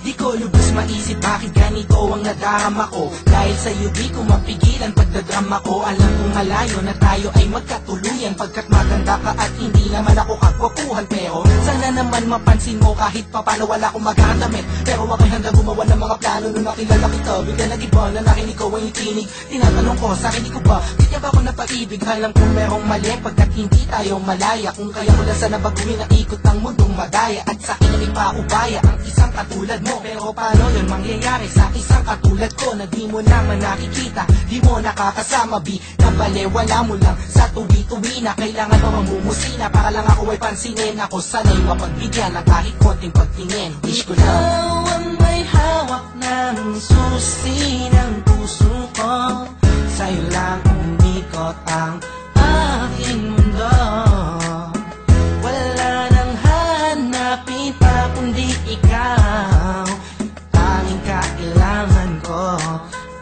Di ko lubos maisip bakit ganito ang nadarama ko. Dahil sa'yo di ko mapigilan pagdadrama ko. Alam kong malayo na tayo ay magkatuluyan, pagkat maganda ka at hindi naman ako kagwapuhan. Pero sana naman mapansin mo kahit papano wala akong magagamit. Pero ako'y handa gumawa ng mga plano nung nakilala kita. Bigla nag-iba na nakin ikaw ay tinig. Tinatanong ko sa akin, di ko ba di ba ako napaibig? Alam kong merong mali pagkat hindi tayo malaya. Kung kaya ko lang sana baguhin na ikot ng mundong madaya. At sa akin ay ipaubaya ang isang katulad mo. Pero paano yun mangyayari sa isang katulad ko na di mo naman nakikita, di mo nakakasama, bi na balewala mo lang sa tuwi-tuwi na kailangan mo mamumusina para lang ako ay pansinin. Ako sana'y mapagbigyan ng kahit konting pagtingin. Wish ko lang ikaw ang may hawak ng susi ng puso ko. Sa'yo lang umikot ang aking mundo. Wala nang hanapin pa kundi ikaw. Tanging kailangan ko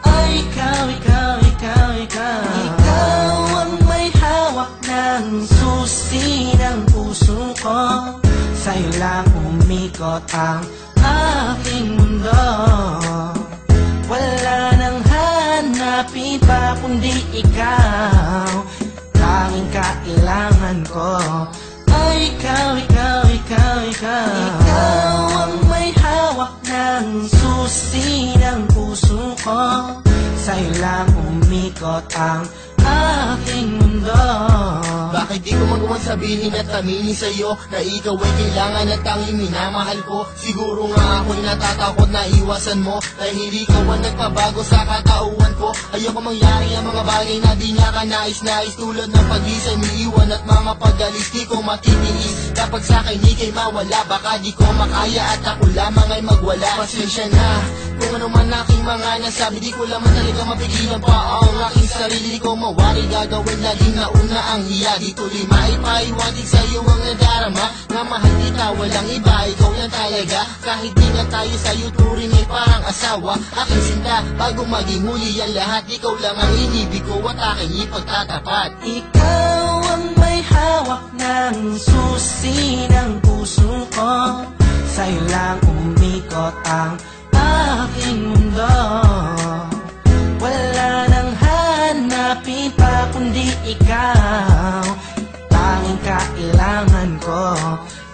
ay ikaw, ikaw, ikaw, ikaw. Ikaw ang may hawak ng susi ng puso ko. Sa'yo lang umikot ang aking mundo. Wala nang hanapin pa kundi ikaw. Tanging kailangan ko ay ikaw, ikaw, ikaw, ikaw. Ikaw ang may hawak ng susi ng puso ko. Sa'yo lang umikot ang aking mundo. Bakit di ko magawa sabihin at aminin sa'yo na ikaw ay kailangan at tanging minamahal ko? Siguro nga ako'y natatakot na iwasan mo, dahil ikaw ang nagpabago sa katauhan ko. Ayoko mangyari ang mga bagay na di nga ka nais-nais, tulad ng pag-isay, iiwan at mga pag-alis. Di ko matitiis kapag sa'kin ika'y mawala. Baka di ko makaya at ako lamang ay magwala. Pasensya na kung ano man aking mga nasabi, di ko lamang talaga mapigilan pa ang aking sarili. Di ko mawari gagawin laging nauna ang hiya. Di tuloy maipaiwatig sa'yo ang nadarama, na mahal kita walang iba, ikaw lang talaga. Kahit di na tayo sa'yo turing ay parang asawa. Aking sinta bago maging muli ang lahat, ikaw lang ang inibig ko at aking ipagtatapat. Ikaw ang may hawak ng susi ng puso ko. Sa'yo lang umikot ang aking mundo. Wala nang hanapin pa kundi ikaw. Tanging kailangan ko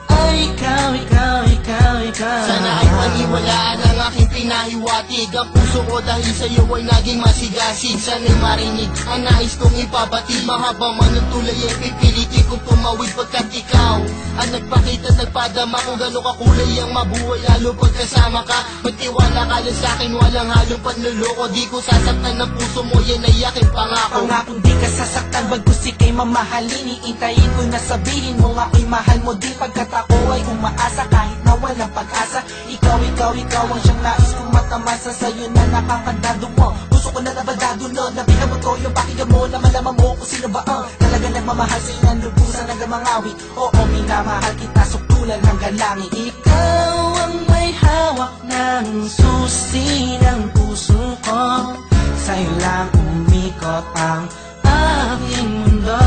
ay ikaw, ikaw, ikaw, ikaw. Sana ay paniwalaan ang aking pinahiwatig. Ang puso ko dahil sa'yo ay naging masigasig. Sana'y marinig ang nais kong ipabatid. Mahaba man ang tulay ay pipilitin kong tumawid, pagkat ikaw ang nagpakita, nagpadama kung gano'ng kakulay ang mabuhay. Lalo pagkasama ka, magtiwala ka lang sa'kin, walang halong panluloko. Di ko sasaktan ng puso mo, yan ay aking pangako. Pangakong di ka sasaktan, bagkus ika'y mamahalin. Iintayin ko na sabihin mo ako'y mahal mo din, pagkat ako ay umaasa kahit na walang pag-asa. Ikaw, ikaw, ikaw ang siyang nais kong matamasa. Sa'yo na nakakandado mo, puso ko na nabaldado no. Napinabot ko yung pakinggan mo na malaman mo kung sino ba ang talaga nagmamahal sa'yo ng lubusan hanggang mangawi. Oo, minamahal kita suktulan hanggang langit. Ikaw ang may hawak ng susi ng puso ko. Sa'yo lang umikot ang aking mundo.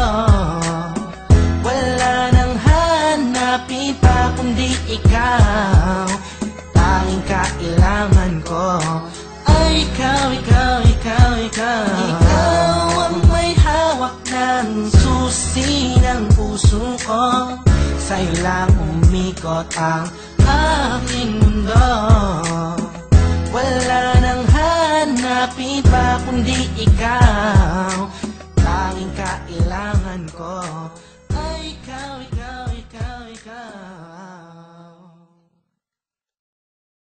Wala nang hanapin pa kundi ikaw. Tanging kailangan ko ay ikaw, ikaw, ikaw, ikaw. Ikaw ang may hawak ng susi ng puso ko. Sa'yo lang umikot ang aking mundo. Wala nang hanapin pa kundi ikaw. Tanging kailangan ko ay ikaw, ikaw,